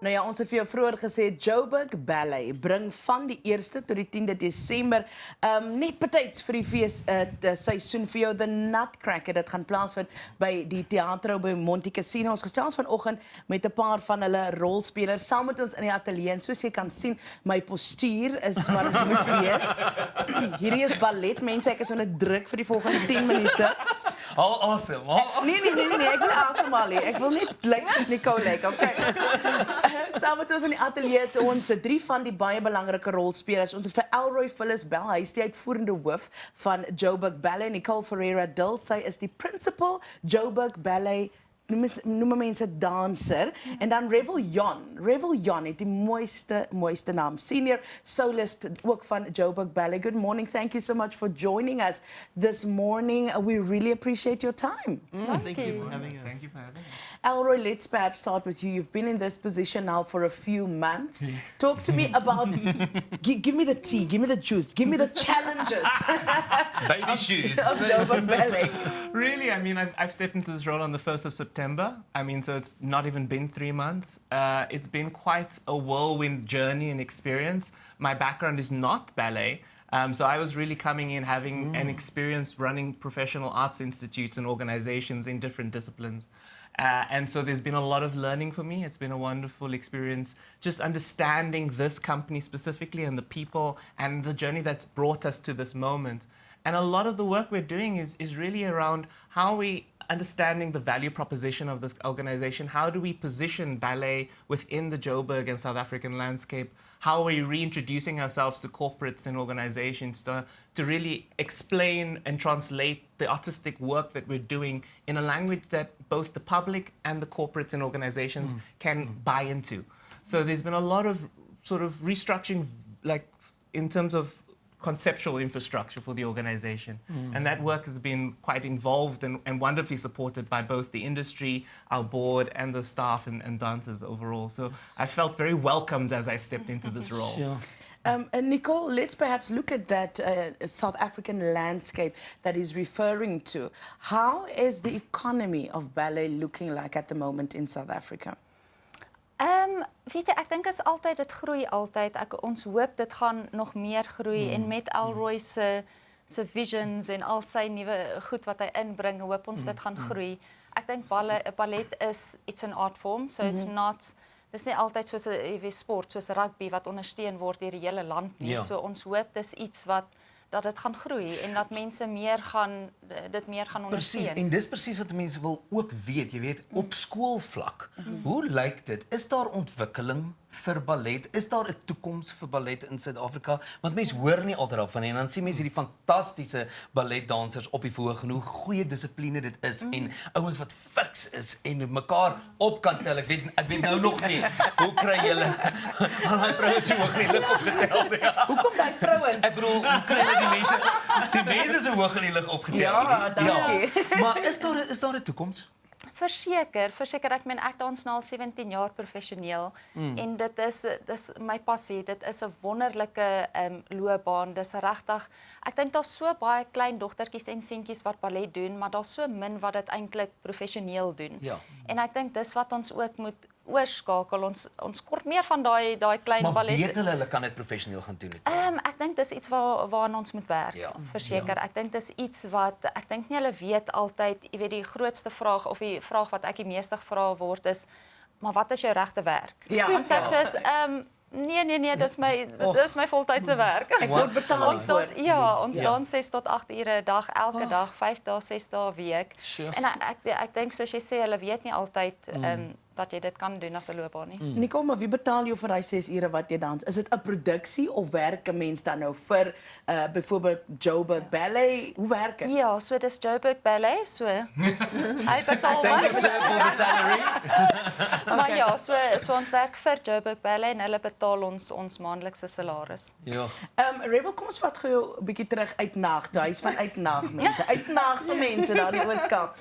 Nou ja, ons het vir jou vroeër gesê, Joburg Ballet bring van die 1ste tot die 10de Desember net betyds vir die fees seisoen vir jou The Nutcracker. Dit gaan plaasvind by die Teatro by Montecasino. Ons gesels vanoggend met 'n paar van hulle rolspelers saam met ons in die ateljee. En soos jy kan sien, my postuur is wat dit moet wees. Hierdie is ballet, mense. Ek is onder druk vir die volgende 10 minute. Al awesome. Nee, ek wil asemhaal nie. Ek wil net lyk soos Nicole lyk, okay. Saam met ons in die ateljee het ons 3 van die baie belangrike rolspelers. Ons het vir Elroy Fillis-Bell, hy is die uitvoerende hoof van Joburg Ballet. Nicole Ferreira-Dill, sy is die principal Joburg Ballet noem mense danser. En dan Revil Yon. Revil Yon het die mooiste naam. Senior solist ook van Joburg Ballet. Good morning. Thank you so much for joining us this morning. We really appreciate your time. Thank you for having us. Thank you for having us. Elroy, let's perhaps start with you. You've been in this position now for a few months. Talk to me about, give me the tea, give me the juice, give me the challenges. Baby shoes. Of Joburg Ballet. Really, I mean, I've stepped into this role on the 1st of September. I mean, so it's not even been 3 months. It's been quite a whirlwind journey and experience. My background is not ballet. So I was really coming in, having an experience running professional arts institutes and organizations in different disciplines. And so there's been a lot of learning for me. It's been a wonderful experience, just understanding this company specifically and the people and the journey that's brought us to this moment. And a lot of the work we're doing is really around how we understanding the value proposition of this organization. How do we position ballet within the Joburg and South African landscape? How are we reintroducing ourselves to corporates and organizations to really explain and translate the artistic work that we're doing in a language that both the public and the corporates and organizations can buy into? So there's been a lot of sort of restructuring, like in terms of conceptual infrastructure for the organization. And that work has been quite involved and wonderfully supported by both the industry, our board, and the staff and dancers overall. So I felt very welcomed as I stepped into this role. Sure. And Nicole, let's perhaps look at that South African landscape that he's referring to. How is the economy of ballet looking like at the moment in South Africa? Weet jy, ek dink is altyd, dit groei altyd. Ons hoop dit gaan nog meer groei en met Elroy se visions en al sy nuwe goed wat hy inbring, hoop ons dit gaan groei. Ek dink ballet is it's an art form, so it's not, dis nie altyd soos 'n sport soos rugby wat ondersteun word deur die hele land nie. So ons hoop dis iets dat dit gaan groei en dat mense dit meer gaan ondersteun. Presies, en dis presies wat mense wil ook weet, jy weet, op skoolvlak. Hoe lyk dit? Is daar ontwikkeling vir ballet? Is daar 'n toekoms vir ballet in Suid-Afrika? Want mense hoor nie altyd daarvan nie en dan sien mense hierdie fantastiese balletdansers op die verhoog en hoe goeie dissipline dit is en ouens wat fiks is en mekaar op kan tel. Ek weet nou nog nie. Hoe kry julle al daai vroue so hoog in die lug opgetel? Hoekom daai vrouens? Ek bedoel, hoe kry jy die mense so hoog in die lug opgetel? Ja, dankie. Maar is daar 'n toekoms? Verseker, ek meen ek dans nou al 17 jaar professioneel en dit is my passie, dit is 'n wonderlike loopbaan, dis regtig, ek dink daar's so baie klein dogtertjies en seentjies wat ballet doen, maar daar's so min wat dit eintlik professioneel doen. Ja. En ek dink dis wat ons ook moet oorskakel, ons kort meer van daai klein maar ballet. Maar weet hulle kan dit professioneel gaan doen? Ek dink dis iets waaraan ons moet werk, verseker. Ek dink dis iets wat, ek dink nie hulle weet altyd, jy weet die grootste vraag, of die vraag wat ek die meeste gevra word is, maar wat is jou regte werk? Ja. En sê ek soos, nee, dis my voltydse werk. Ek word betaal Ons dans 6 tot 8 ure 'n dag, elke dag, 5 dae, 6 dae 'n week. En ek dink soos jy sê, hulle weet nie altyd dat jy dit kan doen as 'n loopbaan nie. Nicole, maar wie betaal jou vir daai 6 ure wat jy dans? Is dit 'n produksie of werk 'n mens dan nou vir byvoorbeeld Joburg Ballet? Hoe werk dit? Ja, so dis Joburg Ballet, so hy betaal my. Maar ja, so ons werk vir Joburg Ballet en hulle betaal ons maandelikse salaris. Ja. Revil, kom ons vat gou 'n bietjie terug uit Naag, die huis van uitnaag mense, uitnaagse mense daar die Ooskaap.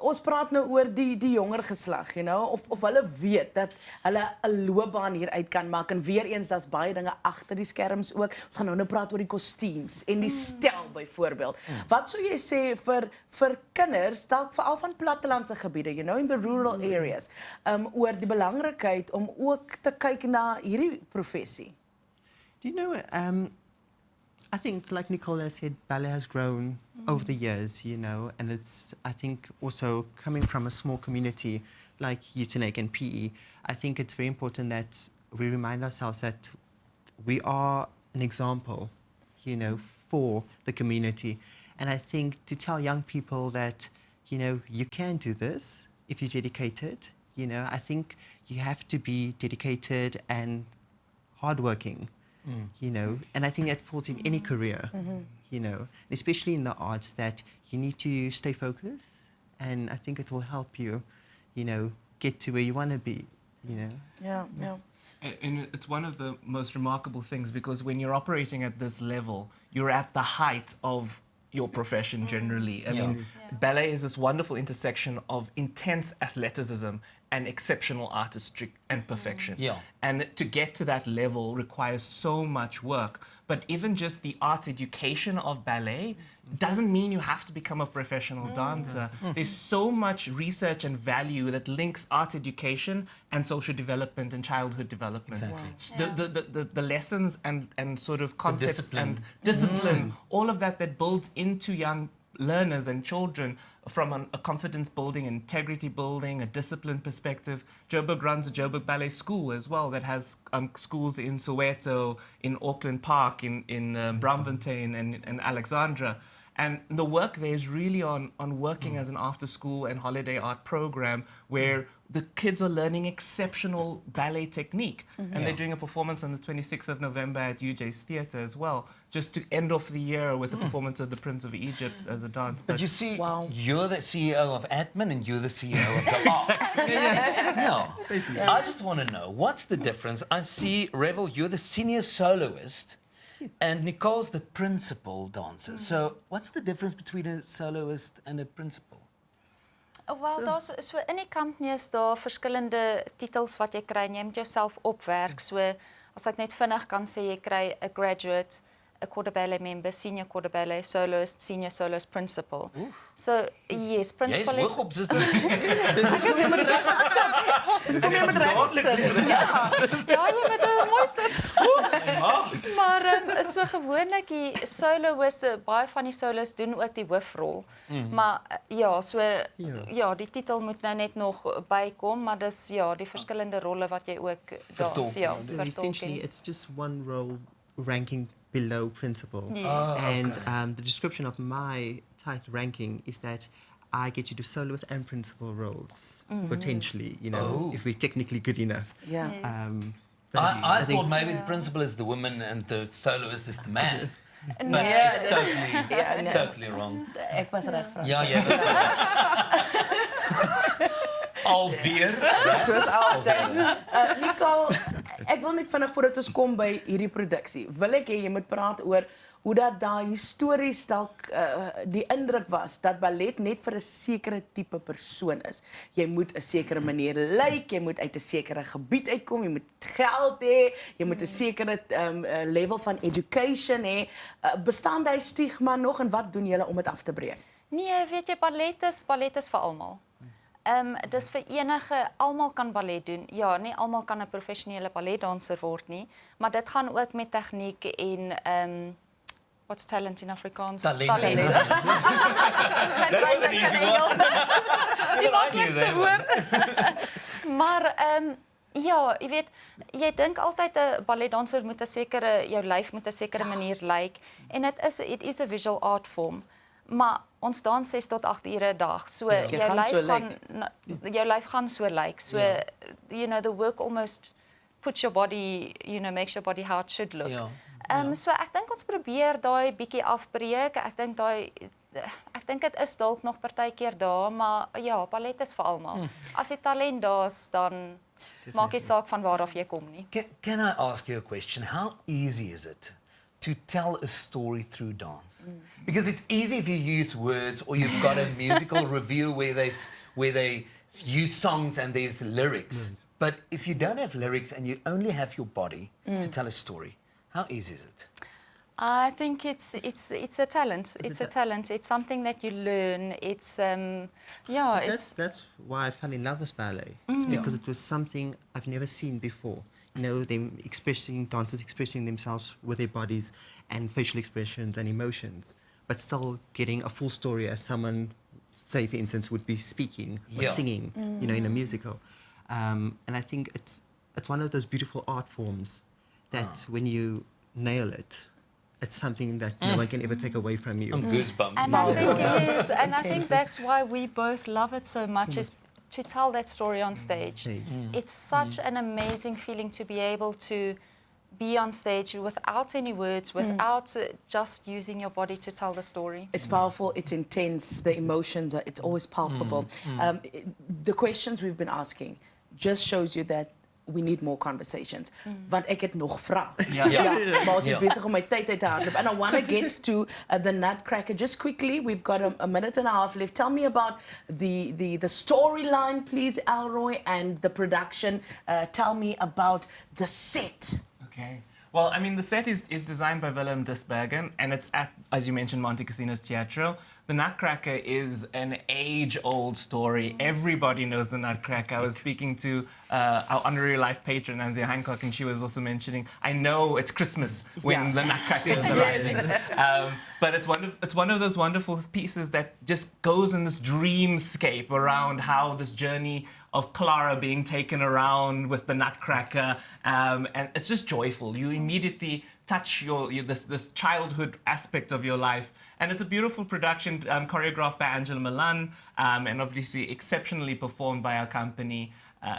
Ons praat nou oor die jonger geslag. uitslag, of hulle weet dat hulle 'n loopbaan hieruit kan maak en weer eens daar's baie dinge agter die skerms ook. Ons gaan nou praat oor die kostuums en die stel byvoorbeeld. Wat sou jy sê vir kinders, dalk veral van plattelandse gebiede, in the rural areas, oor die belangrikheid om ook te kyk na hierdie professie? Do you know, I think, like Nicole has said, ballet has grown over the years, and it's, I think, also coming from a small community like Utenek and PE, I think it's very important that we remind ourselves that we are an example, for the community. And I think to tell young people that, you can do this if you're dedicated, I think you have to be dedicated and hardworking. And I think that falls in any career, especially in the arts, that you need to stay focused, and I think it will help you, get to where you want to be, Yeah. And it's one of the most remarkable things, because when you're operating at this level, you're at the height of your profession generally. I mean, ballet is this wonderful intersection of intense athleticism and exceptional artistry and perfection. And to get to that level requires so much work. But even just the arts education of ballet doesn't mean you have to become a professional dancer. There's so much research and value that links arts education and social development and childhood development. The lessons and sort of concepts and discipline, all of that builds into young learners and children from a confidence building, integrity building, a discipline perspective. Joburg runs a Joburg Ballet School as well that has schools in Soweto, in Auckland Park, in Braamfontein and Alexandra. And the work there is really on working as an after-school and holiday art program where the kids are learning exceptional ballet technique. And they're doing a performance on the 26th of November at UJ's Theatre as well, just to end off the year with a performance of the Prince of Egypt as a dance. But you see, you're the CEO of admin and you're the CEO of the art. I just want to know, what's the difference? I see, Revil, you're the senior soloist, and Nicole's the principal dancer. So what's the difference between a soloist and a principal? Wel, daar's so in die company is daar verskillende titels wat jy kry en jy moet jouself opwerk. So as ek net vinnig kan sê, jy kry 'n graduate, 'n quarter ballet member, senior quarter ballet, soloist, senior soloist, principal. So yes, principal Jy is is hoog op, sister. Ja, jy moet mooi sit. Maar so gewoonlik die soloist, baie van die solos doen ook die hoofrol. Maar die titel moet nou net nog bykom, maar dis die verskillende rolle wat jy ook Vertolk. So essentially, it's just one role ranking below principal. Yes. And the description of my title ranking is that I get to do soloist and principal roles, potentially, if we're technically good enough. Yeah. I thought maybe the principal is the woman and the soloist is the man. But it's totally wrong. Ek was reg, Frans. Ja, jy was alweer. Soos altyd. Nicole, ek wil net vinnig voordat ons kom by hierdie produksie, wil ek hê jy moet praat oor hoe dat daar histories dalk die indruk was dat ballet net vir 'n sekere tipe persoon is. Jy moet 'n sekere manier lyk, jy moet uit 'n sekere gebied uitkom, jy moet geld hê, jy moet 'n sekere level van education hê. Bestaan daai stigma nog en wat doen julle om dit af te breek? Nee, weet jy, ballet is vir almal. Dis vir enige, almal kan ballet doen. Ja, nie almal kan 'n professionele balletdanser word nie, maar dit gaan ook met tegniek en what's talent in Afrikaans? Talent. That was an easy one. Die maklikste woord. Maar ja, jy weet, jy dink altyd 'n balletdanser moet 'n sekere, jou lyf moet 'n sekere manier lyk en it is a visual art form. Maar ons dans 6 tot 8 ure 'n dag. So jou lyf gaan so lyk. So the work almost puts your body, makes your body how it should look. So ek dink ons probeer daai bietjie afbreek. Ek dink dit is dalk nog partykeer daar, maar ja, ballet is vir almal. As die talent daar's, dan maak nie saak van waar af jy kom nie. Can I ask you a question? How easy is it to tell a story through dance. Because it's easy if you use words or you've got a musical review where they use songs and there's lyrics. But if you don't have lyrics and you only have your body to tell a story, how easy is it? I think it's a talent. It's a talent. It's something that you learn. It's That's why I fell in love with ballet. It's because it was something I've never seen before. You know, dancers expressing themselves with their bodies and facial expressions and emotions, but still getting a full story as someone, say for instance, would be speaking or singing, you know, in a musical. And I think it's one of those beautiful art forms that when you nail it, it's something that no one can ever take away from you. Goosebumps. And I think it is, and I think that's why we both love it so much, is to tell that story on stage. It's such an amazing feeling to be able to be on stage without any words, without just using your body to tell the story. It's powerful, it's intense, the emotions, it's always palpable. The questions we've been asking just shows you that we need more conversations. Want ek het nog vra. Maar ons is besig om my tyd uit te hardloop. And I want to get to the Nutcracker. Just quickly, we've got a minute and a half left. Tell me about the storyline, please, Elroy, and the production. Tell me about the set. Okay. Well, I mean, the set is designed by Willem Disbergen, and it's at, as you mentioned, Montecasino's Teatro. The Nutcracker is an age-old story. Everybody knows the Nutcracker. I was speaking to our honorary life patron, Nancy Hancock, and she was also mentioning, I know it's Christmas when the Nutcracker is arriving. But it's one of those wonderful pieces that just goes in this dreamscape around how this journey of Clara being taken around with the Nutcracker, and it's just joyful. You immediately touch this childhood aspect of your life, and it's a beautiful production choreographed by Angela Milan, and obviously exceptionally performed by our company.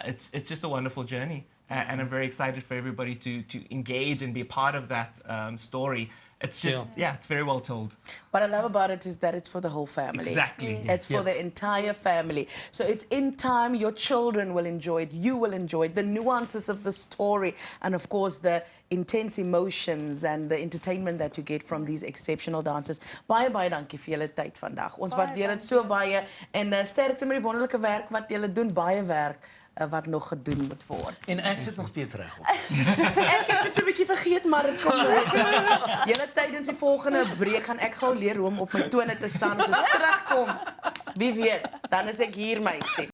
It's just a wonderful journey, and I'm very excited for everybody to engage and be a part of that story. It's just, it's very well told. What I love about it is that it's for the whole family. Exactly. It's for the entire family. So it's in time, your children will enjoy it, you will enjoy it, the nuances of the story, and of course the intense emotions and the entertainment that you get from these exceptional dancers. Baie dankie vir julle tyd vandag. Ons waardeer dit so baie en sterkte met die wonderlike werk wat julle doen, baie werk wat nog gedoen moet word. En ek sit nog steeds reg op. Ek het dit so 'n bietjie vergeet, maar dit kom nog. Julle tydens die volgende breek gaan ek gou leer hoe om op my tone te staan as ons terugkom. Wie weet, dan is ek hier, meisie.